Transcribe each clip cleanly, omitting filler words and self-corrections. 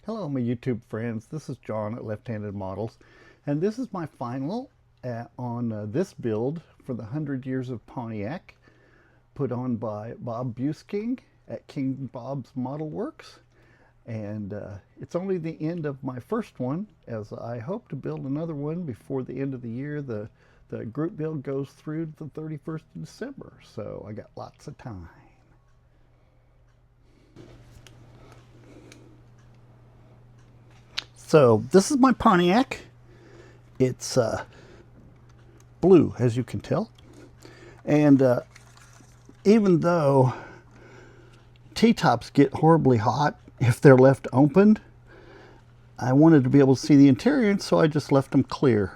Hello, my YouTube friends. This is John at Left-Handed Models, and this is my final on this build for the 100 Years of Pontiac, put on by Bob Buesking at King Bob's Model Works. And it's only the end of my first one, as I hope to build another one before the end of the year. The group build goes through the 31st of December, so I got lots of time. So this is my Pontiac. It's blue, as you can tell. And even though T-tops get horribly hot if they're left open, I wanted to be able to see the interior, so I just left them clear.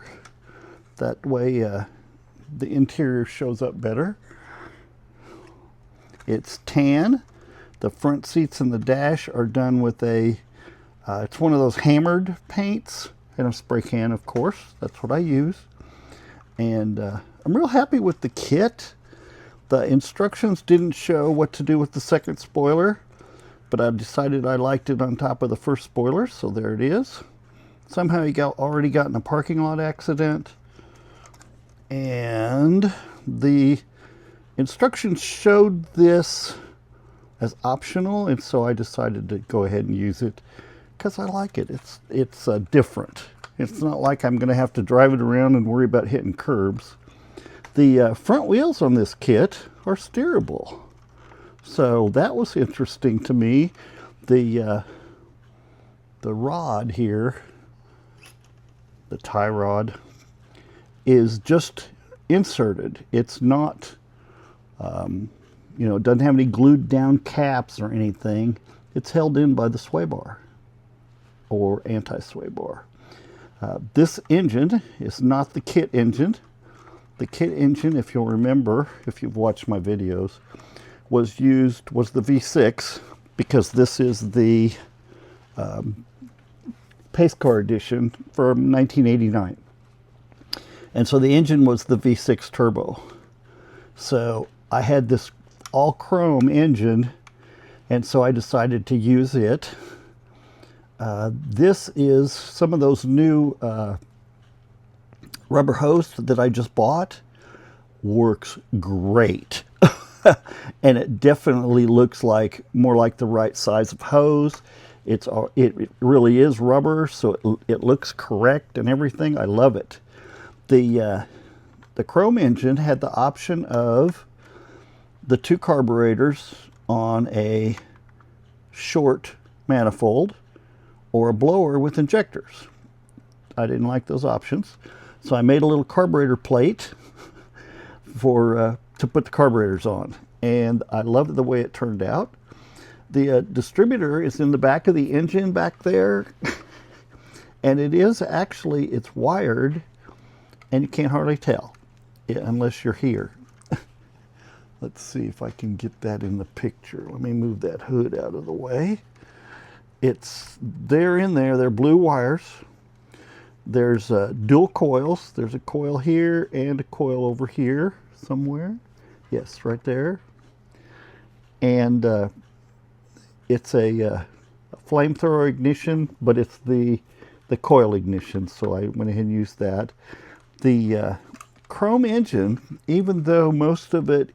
That way the interior shows up better. It's tan. The front seats and the dash are done with a it's one of those hammered paints and a spray can, of course. That's what I use. And I'm real happy with the kit. The instructions didn't show what to do with the second spoiler, but I decided I liked it on top of the first spoiler, so there it is. Somehow he already got in a parking lot accident. And the instructions showed this as optional, and so I decided to go ahead and use it because I like it. It's different. It's not like I'm going to have to drive it around and worry about hitting curbs. The front wheels on this kit are steerable, so that was interesting to me. The rod here, the tie rod, is just inserted. It's not, it doesn't have any glued down caps or anything. It's held in by the sway bar or anti-sway bar. This engine is not the kit engine. The kit engine, if you'll remember, if you've watched my videos, was the V6, because this is the pace car edition from 1989. And so the engine was the V6 turbo. So I had this all chrome engine, and so I decided to use it. This is some of those new rubber hose that I just bought. Works great. And it definitely looks like more like the right size of hose. It really is rubber, so it looks correct and everything. I love it. The chrome engine had the option of the two carburetors on a short manifold or a blower with injectors. I didn't like those options, so I made a little carburetor plate to put the carburetors on, and I loved the way it turned out. The distributor is in the back of the engine back there, and it's wired, and you can't hardly tell unless you're here. Let's see if I can get that in the picture. Let me move that hood out of the way. They're in there. They're blue wires. There's dual coils. There's a coil here and a coil over here somewhere. Yes, right there. And it's a flamethrower ignition, but it's the coil ignition, so I went ahead and used that. The chrome engine, even though most of it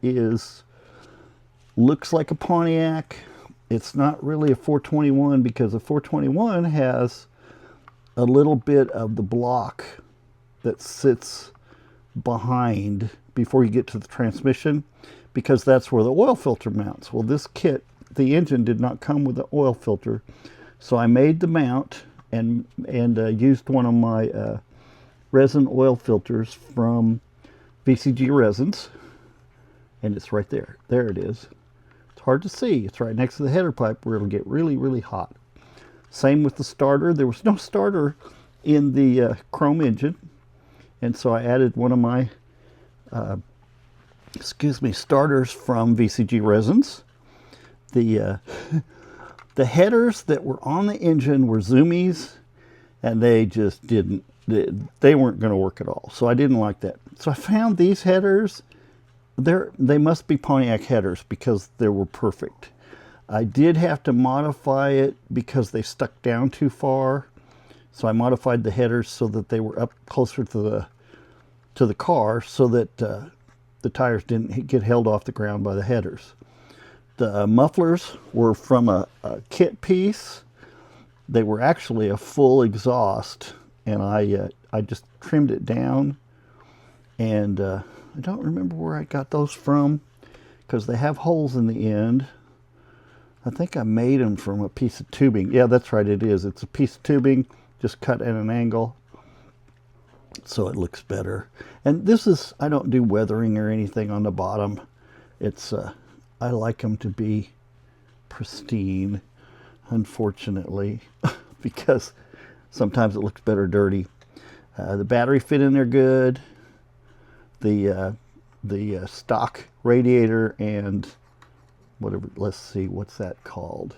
looks like a Pontiac, it's not really a 421, because a 421 has a little bit of the block that sits behind before you get to the transmission, because that's where the oil filter mounts. Well, this kit, the engine did not come with the oil filter, so I made the mount and used one of my resin oil filters from VCG Resins, and it's right there. There it is. It's hard to see. It's right next to the header pipe where it'll get really, really hot. Same with the starter. There was no starter in the chrome engine, and so I added one of my starters from VCG Resins. The headers that were on the engine were Zoomies, and they just didn't. They weren't going to work at all, so I didn't like that. So I found these headers. They must be Pontiac headers because they were perfect. I did have to modify it because they stuck down too far. So I modified the headers so that they were up closer to the car, so that the tires didn't get held off the ground by the headers. The mufflers were from a kit piece. They were actually a full exhaust, and I just trimmed it down. And I don't remember where I got those from, because they have holes in the end. I think I made them from a piece of tubing. Yeah, that's right, it is. It's a piece of tubing, just cut at an angle, so it looks better. And this is, I don't do weathering or anything on the bottom. It's, I like them to be pristine, unfortunately, because sometimes it looks better dirty. The battery fit in there good. The stock radiator and whatever, let's see, what's that called?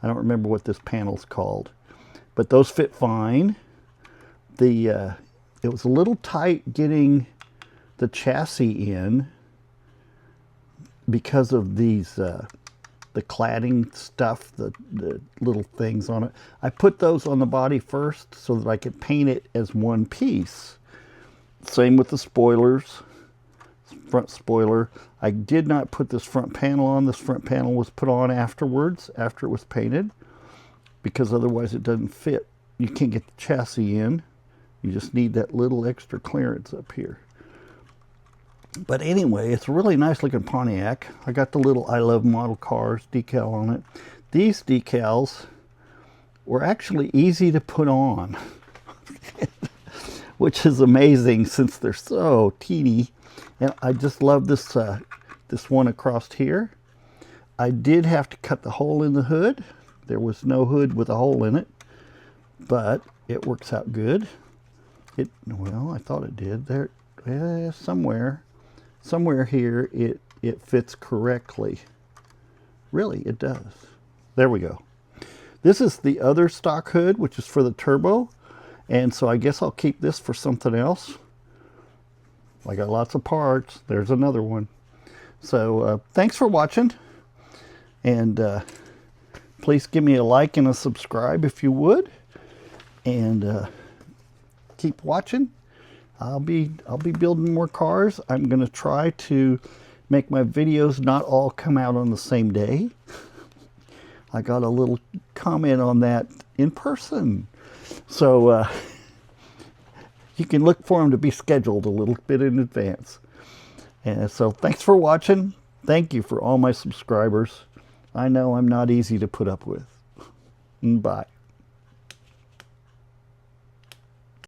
I don't remember what this panel's called, but those fit fine. It was a little tight getting the chassis in because of these the cladding stuff, the little things on it. I put those on the body first so that I could paint it as one piece. Same with the spoilers. Front spoiler. I did not put this front panel on. This front panel was put on afterwards, after it was painted, because otherwise it doesn't fit. You can't get the chassis in. You just need that little extra clearance up here. But anyway, it's a really nice looking Pontiac. I got the little I Love Model Cars decal on it. These decals were actually easy to put on, which is amazing since they're so teeny. And I just love this this one across here. I did have to cut the hole in the hood. There was no hood with a hole in it, but it works out good. Well, I thought it did. There, somewhere here it fits correctly. Really, it does. There we go. This is the other stock hood, which is for the turbo, and so I guess I'll keep this for something else. I got lots of parts. There's another one. So thanks for watching, and please give me a like and a subscribe if you would, and keep watching. I'll be building more cars. I'm going to try to make my videos not all come out on the same day. I got a little comment on that in person, so you can look for them to be scheduled a little bit in advance. And so thanks for watching. Thank you for all my subscribers. I know I'm not easy to put up with. Bye.